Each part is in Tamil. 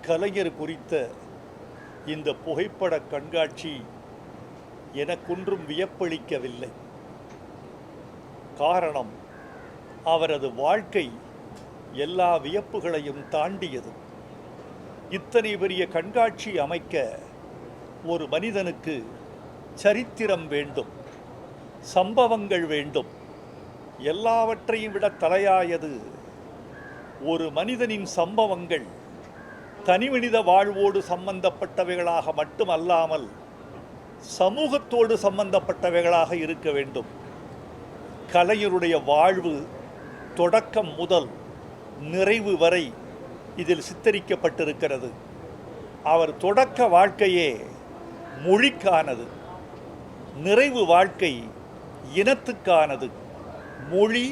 கலைஞர் குறித்த இந்த புகைப்பட கண்காட்சி எனக்கொன்றும் வியப்பளிக்கவில்லை. காரணம், அவரது வாழ்க்கை எல்லா வியப்புகளையும் தாண்டியது. இத்தனை பெரிய கண்காட்சி அமைக்க ஒரு மனிதனுக்கு சரித்திரம் வேண்டும், சம்பவங்கள் வேண்டும். எல்லாவற்றையும் விட தலையாயது ஒரு மனிதனின் சம்பவங்கள் தனிமனித வாழ்வோடு சம்பந்தப்பட்டவைகளாக மட்டுமல்லாமல் சமூகத்தோடு சம்பந்தப்பட்டவைகளாக இருக்க வேண்டும். கலைஞருடைய வாழ்வு தொடக்கம் முதல் நிறைவு வரை இதில் சித்தரிக்கப்பட்டிருக்கிறது. அவர் தொடக்க வாழ்க்கையே மொழிக்கானது, நிறைவு வாழ்க்கை இனத்துக்கானது. மொழி,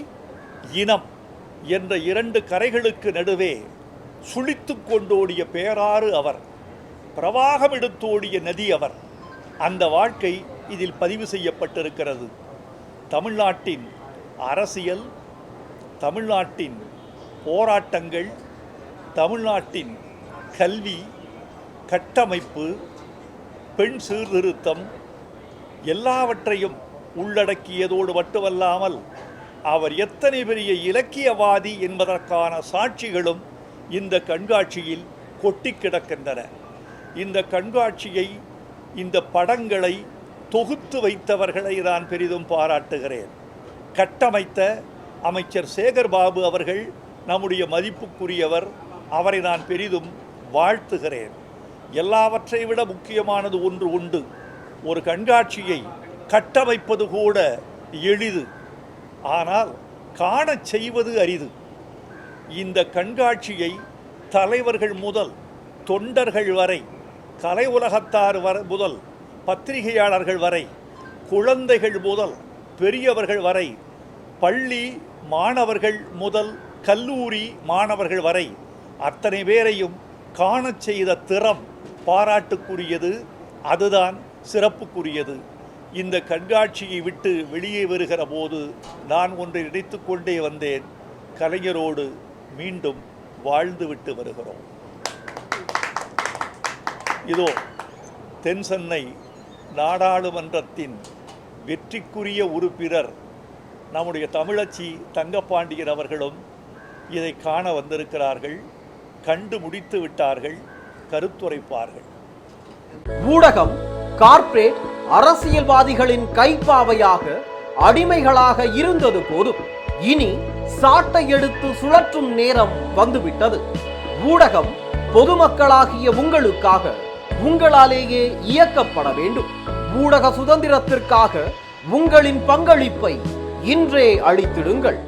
இனம் என்ற இரண்டு கரைகளுக்கு நடுவே சுழித்து கொண்டோடிய பேராறு அவர், பிரவாகம் எடுத்தோடிய நதி அவர். அந்த வாழ்க்கை இதில் பதிவு செய்யப்பட்டிருக்கிறது. தமிழ்நாட்டின் அரசியல், தமிழ்நாட்டின் போராட்டங்கள், தமிழ்நாட்டின் கல்வி, கட்டமைப்பு, பெண் சீர்திருத்தம் எல்லாவற்றையும் உள்ளடக்கியதோடு மட்டுமல்லாமல் அவர் எத்தனை பெரிய இலக்கியவாதி என்பதற்கான சாட்சிகளும் இந்த கண்காட்சியில் கொட்டி கிடக்கின்றன. இந்த கண்காட்சியை, இந்த படங்களை தொகுத்து வைத்தவர்களை நான் பெரிதும் பாராட்டுகிறேன். கட்டமைத்த அமைச்சர் சேகர் பாபு அவர்கள் நம்முடைய மதிப்புக்குரியவர். அவரை நான் பெரிதும் வாழ்த்துகிறேன். எல்லாவற்றை விட முக்கியமானது ஒன்று உண்டு. ஒரு கண்காட்சியை கட்டமைப்பது கூட எளிது, ஆனால் காணச் செய்வது அரிது. இந்த கண்காட்சியை தலைவர்கள் முதல் தொண்டர்கள் வரை, கலை உலகத்தார் முதல் பத்திரிகையாளர்கள் வரை, குழந்தைகள் முதல் பெரியவர்கள் வரை, பள்ளி மாணவர்கள் முதல் கல்லூரி மாணவர்கள் வரை அத்தனை பேரையும் காணச் செய்த திறம் பாராட்டுக்குரியது. அதுதான் சிறப்புக்குரியது. இந்த கண்காட்சியை விட்டு வெளியே வருகிற போது நான் ஒன்றை நினைத்து கொண்டே வந்தேன். கலைஞரோடு மீண்டும் வாழ்ந்துவிட்டு வருகிறோம். இதோ தென் சென்னை நாடாளுமன்றத்தின் வெற்றிக்குரிய உறுப்பினர் நம்முடைய தமிழச்சி தங்கப்பாண்டியன் அவர்களும் இதை காண வந்திருக்கிறார்கள். கண்டு முடித்து விட்டார்கள், கருத்துரைப்பார்கள். ஊடகம் கார்ப்பரேட் அரசியல்வாதிகளின் கைப்பாவையாக, அடிமைகளாக இருந்தது போதும். இனி சாட்டை எடுத்து சுழற்றும் நேரம் வந்துவிட்டது. ஊடகம் பொதுமக்களாகிய உங்களுக்காக, உங்களாலேயே இயக்கப்பட வேண்டும். ஊடக சுதந்திரத்திற்காக உங்களின் பங்களிப்பை இன்றே அளித்திடுங்கள்.